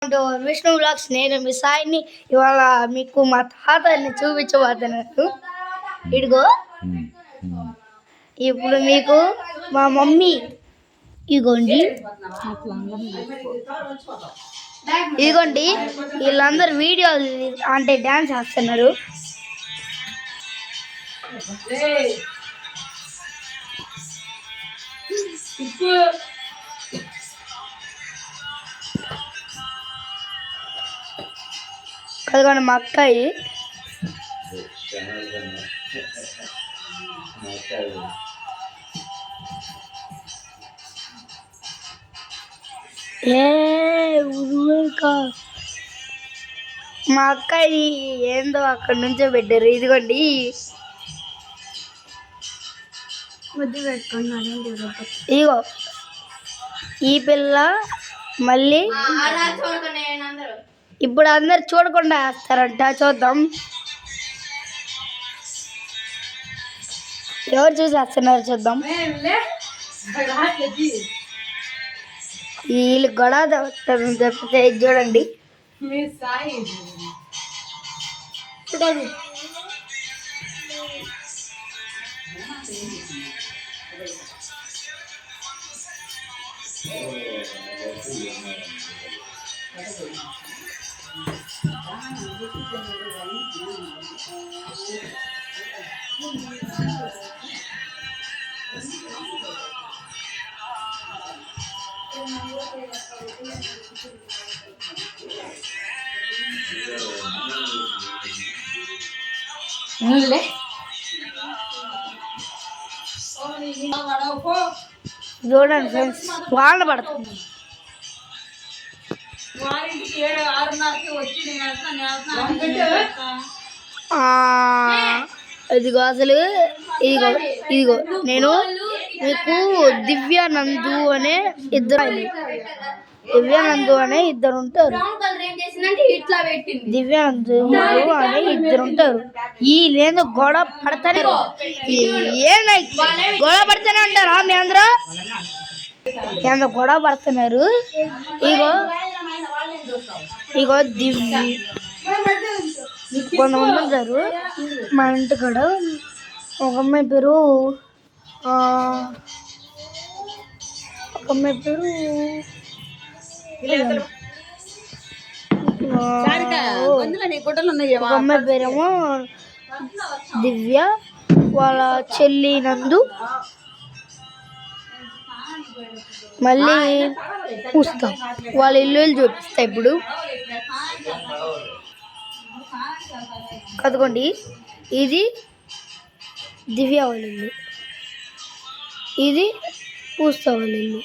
Vishnu blogs. నేను మీ సాయిని. ఇవాళ మీకు మా తాతని చూపించబోతున్నాను. ఇదిగో ఇప్పుడు మీకు మా మమ్మీ ఇగోండి, ఇదిగోండి వీళ్ళందరూ వీడియోలు అంటే డ్యాన్స్ చేస్తున్నారు. అదిగోండి మా అక్కాయి. మా అక్కాయి ఏందో అక్కడ నుంచో పెట్టారు. ఇదిగోండి ఇగో ఈ పిల్ల మళ్ళీ ఇప్పుడు అందరు చూడకుండా వేస్తారంట. చూద్దాం ఎవరు చూసేస్తున్నారు, చూద్దాం. వీళ్ళు గొడవ తప్పితే చూడండి. చూడండి ఫ్రెండ్స్, వాన పడుతుంది. ఇదిగో అసలు ఇదిగో ఇదిగో నేను మీకు దివ్యానందు అనే ఇద్దరు ఉంటారు. దివ్యానందు అనే ఇద్దరు ఉంటారు. వీళ్ళేందో గొడవ పడతానే గొడవ పడుతూనే ఉంటారా మీ అందరూ? ఏందో గొడవ పడుతున్నారు. ఇగో ఇగో దివ్య కొంతమంది ఉంటారు మా ఇంటి కాడ. ఒక అమ్మాయి పేరు పేరేమో దివ్య, వాళ్ళ చెల్లి నందు. మళ్ళీ చూస్తాం వాళ్ళ ఇల్లు చూపిస్తా ఇప్పుడు. కదుకోండి, ఇది దివ్య వాళ్ళ ఇల్లు, ఇది పూస్తా వాళ్ళ ఇల్లు.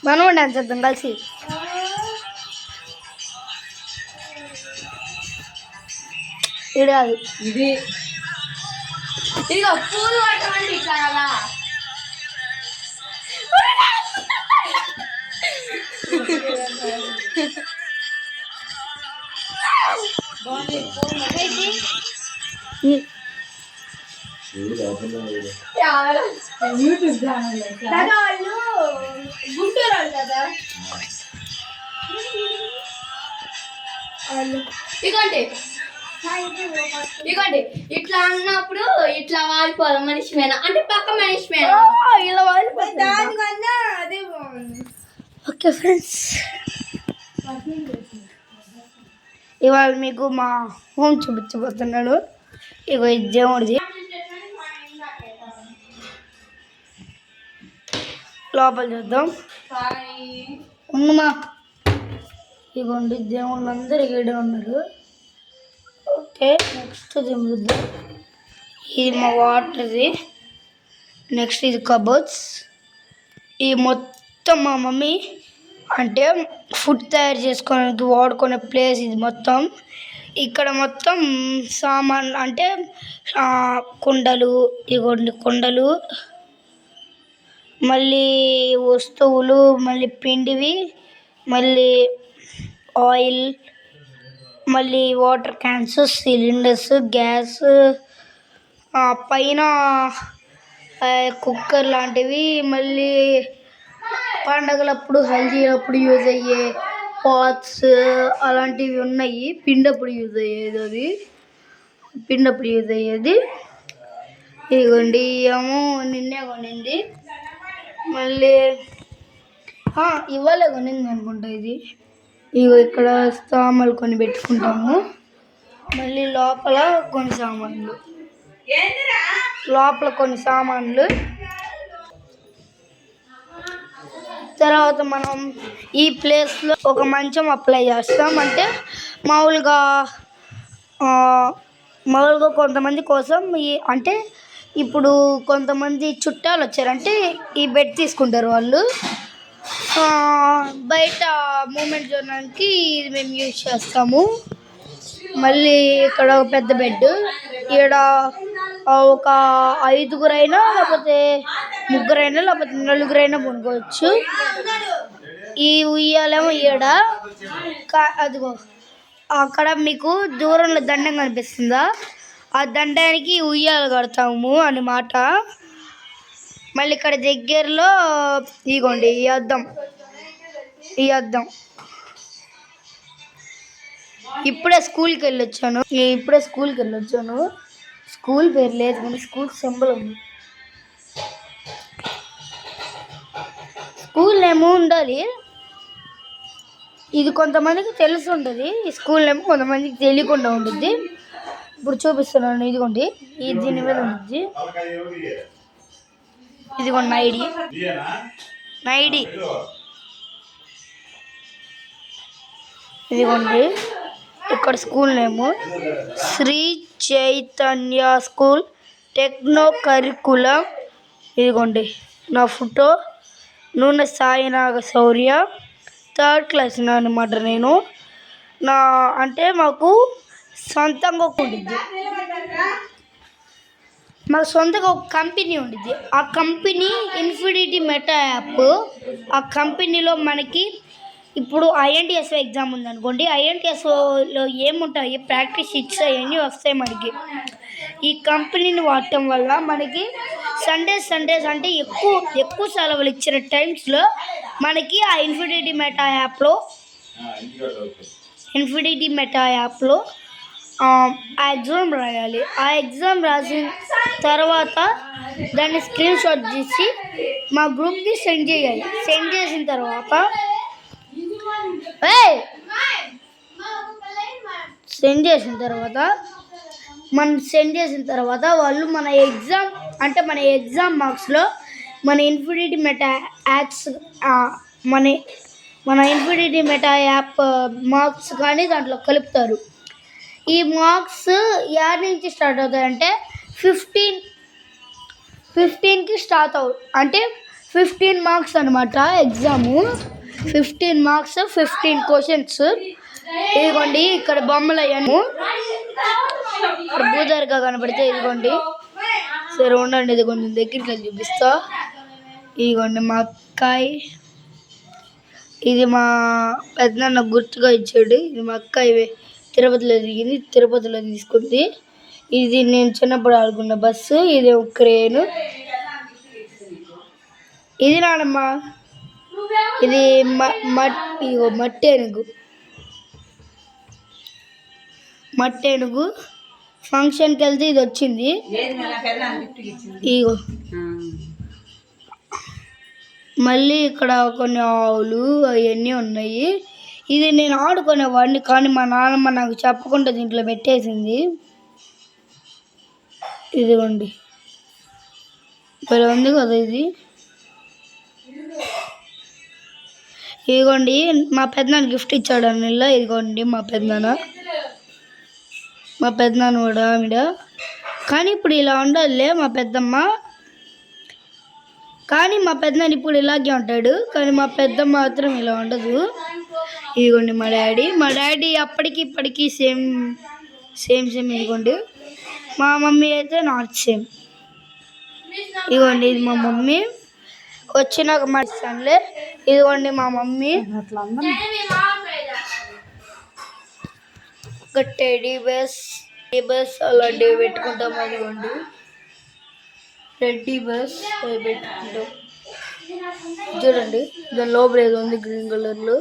మనం డాన్స్ చేద్దాం కలిసి. ఇది కాదు, ఇది ఇదిగో పూలు పట్టమండి ఇట్లా కదా. గుంటూరు కదా. ఇదిగోండి ఇదిగోండి ఇట్లా అన్నప్పుడు ఇట్లా వాలిపోదాం మనిషి మీద, అంటే పక్క మనిషి మీద ఇలా వాలిపోతుంది. దానికన్నా అదే బాగుంది. ఓకే ఫ్రెండ్స్, ఇవాళ మీకు మా హోమ్ చూపించబోతున్నాడు. ఇగో ఇది దేవుడిది. లోపల చూద్దాం. ఉన్నమా ఇగోండి దేవుళ్ళు అందరు ఈడే ఉన్నారు. ఓకే, నెక్స్ట్ చూద్దాం. ఇది మా వాటర్ది. నెక్స్ట్ ఇది కబోర్డ్స్. ఈ మొత్తం మా మమ్మీ అంటే ఫుడ్ తయారు చేసుకోవడానికి వాడుకునే ప్లేస్ ఇది మొత్తం. ఇక్కడ మొత్తం సామాన్ అంటే కుండలు, ఇగోండి కుండలు, మళ్ళీ వస్తువులు, మళ్ళీ పిండివి, మళ్ళీ ఆయిల్, మళ్ళీ వాటర్ క్యాన్స్, సిలిండర్స్, గ్యాస్, పైన కుక్కర్ లాంటివి, మళ్ళీ పండగలప్పుడు హల్దీ అప్పుడు యూజ్ అయ్యే పాట్స్ అలాంటివి ఉన్నాయి. పిండప్పుడు యూజ్ అయ్యేది, అది పిండప్పుడు యూజ్ అయ్యేది. ఇదిగోండి ఏమో నిన్నే కొనింది, మళ్ళీ ఇవాళ కొనింది అనుకుంటా. ఇది ఇగో ఇక్కడ సామాన్లు కొని పెట్టుకుంటాము. మళ్ళీ లోపల కొన్ని సామాన్లు తర్వాత మనం ఈ ప్లేస్లో ఒక మంచం అప్లై చేస్తాం. అంటే మామూలుగా కొంతమంది కోసం అంటే ఇప్పుడు కొంతమంది చుట్టాలు వచ్చారంటే ఈ బెడ్ తీసుకుంటారు వాళ్ళు. బయట మూమెంట్ చేయడానికి ఇది మేము యూజ్ చేస్తాము. మళ్ళీ ఇక్కడ ఒక పెద్ద బెడ్, ఇక్కడ ఒక 5గురైనా లేకపోతే 3గురైనా లేకపోతే 4గురైనా పడుకోవచ్చు. ఈ ఉయ్యాలేమో అదిగో అక్కడ మీకు దూరంలో దండం కనిపిస్తుందా, ఆ దండానికి ఉయ్యాలు కడతాము అన్నమాట. మళ్ళీ ఇక్కడ దగ్గరలో ఇగోండి ఈ అద్దం ఇప్పుడే స్కూల్కి వెళ్ళొచ్చాను. స్కూల్ పేరు లేదు కానీ స్కూల్ సింబల్ ఉంది. స్కూల్ నేమ్ ఉండాలి, ఇది కొంతమందికి తెలిసి ఉంటుంది. ఈ స్కూల్ నేమ్ కొంతమందికి తెలియకుండా ఉంటుంది. ఇప్పుడు చూపిస్తున్నాను, ఇదిగోండి దీని మీద ఉంటుంది. ఇదిగోండి నైడి ఇదిగోండి ఇక్కడ school name Sri Chaitanya school techno curriculum. ఇదిగోండి నా ఫోటో, నూనె సాయినాగ శౌర్య, 3rd క్లాస్ అనమాట. నేను అంటే మాకు సొంతంగా ఒక కంపెనీ ఉండిద్ది. ఆ కంపెనీ ఇన్ఫినిటీ మెటా యాప్. ఆ కంపెనీలో మనకి ఇప్పుడు INTSO ఎగ్జామ్ ఉందనుకోండి, INTSOలో ఏముంటాయి ప్రాక్టీస్ షీట్స్ అవన్నీ వస్తాయి మనకి. ఈ కంపెనీని వాడటం వల్ల మనకి సండేస్ అంటే ఎక్కువ సెలవులు ఇచ్చిన టైమ్స్లో మనకి ఆ ఇన్ఫినిటీ మెటా యాప్లో ఆ ఎగ్జామ్ రాయాలి. ఆ ఎగ్జామ్ రాసిన తర్వాత దాన్ని స్క్రీన్ షాట్ తీసి మా గ్రూప్కి సెండ్ చేయాలి. సెండ్ చేసిన తర్వాత వాళ్ళు మన ఎగ్జామ్ మార్క్స్లో మన ఇన్ఫినిటీ మెటా యాప్ మార్క్స్ కానీ దాంట్లో కలుపుతారు. ఈ మార్క్స్ యాడ్ నుంచి స్టార్ట్ అవుతాయంటే 15కి స్టార్ట్ అంటే 15 మార్క్స్ అనమాట ఎగ్జాము. 15 marks 15 questions. ఇదిగోండి ఇక్కడ బొమ్మలు అయ్యాను, ఇక్కడ భూదర్గా కనపడితే ఇదిగోండి. సరే ఉండండి, ఇది కొంచెం దగ్గరికి వెళ్ళి చూపిస్తా. ఇదిగోండి మా అక్కాయి, ఇది మా పెద్దనాన్న గుర్తుగా ఇచ్చాడు. ఇది మా అక్కాయి తిరుపతిలో దిగింది, తిరుపతిలో తీసుకుంది. ఇది నేను చిన్నప్పుడు ఆడుకున్న బస్సు. ఇది ఒక క్రేను. ఇది నానమ్మ, ఇది మట్టి ఏనుగు. ఫంక్షన్కి వెళ్తే ఇది వచ్చింది. ఇగో మళ్ళీ ఇక్కడ కొన్ని ఆవులు అవన్నీ ఉన్నాయి. ఇది నేను ఆడుకునేవాడిని కానీ మా నాన్నమ్మ నాకు చెప్పకుండా దీంట్లో పెట్టేసింది. ఇదిగోండి భలే ఉంది కదా ఇది. ఇదిగోండి మా పెద్దనాన్న గిఫ్ట్ ఇచ్చాడు అన్నilla. ఇదిగోండి మా పెద్దనాన్న కూడా ఆవిడ. కానీ ఇప్పుడు ఇలా ఉండాలిలే మా పెద్దమ్మ. కానీ మా పెద్దనాన్న ఇప్పుడు ఇలాగే ఉంటాడు, కానీ మా పెద్దమ్మ మాత్రం ఇలా ఉండదు. ఇదిగోండి మా డాడీ అప్పటికి ఇప్పటికీ సేమ్. ఇదిగోండి మా మమ్మీ అయితే నాట్ సేమ్. ఇదిగోండి ఇది మా మమ్మీ. వచ్చినాక మర్చిపోయానులే. ఇదిగోండి మా మమ్మీ. ఒక టెడీ బేర్స్ అలాంటివి పెట్టుకుంటాం. అదిగోండి రెడ్డి బస్ పెట్టిండు చూడండి, దాని లోపల ఏదో ఉంది గ్రీన్ కలర్లో.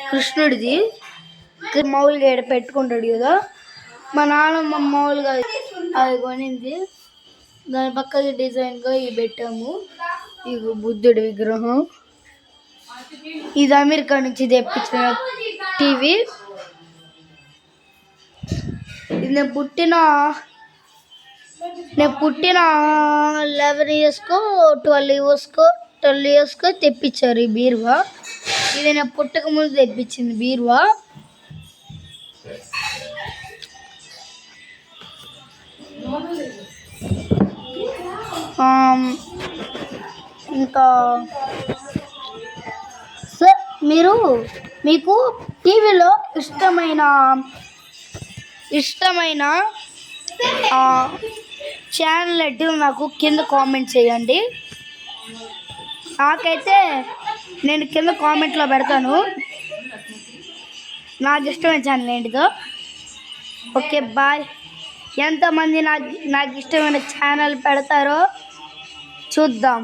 కృష్ణుడిది మామూలుగా ఇక్కడ పెట్టుకుంటాడు కదా, మా నాన్నమ్మ మామూలుగా అది కొనింది. దాని పక్కకి డిజైన్గా ఇవి పెట్టాము. ఇవి బుద్ధుడి విగ్రహం. ఇది అమెరికా నుంచి తెప్పించిన టీవీ. ఇది నేను పుట్టిన 11 ఇయర్స్కో 12 ఇయర్స్కో తెప్పించారు ఈ బీరువా. ఇది నేను పుట్టక ముందు తెప్పించింది బీరువా. ఇంకా సార్ మీకు టీవీలో ఇష్టమైన ఛానల్ ఏంటి నాకు కింద కామెంట్ చేయండి. నాకైతే నేను కింద కామెంట్లో పెడతాను నాకు ఇష్టమైన ఛానల్ ఏంటిదో. Okay bye. ఎంతమంది నాకు ఇష్టమైన ఛానల్ పెడతారో చూద్దాం.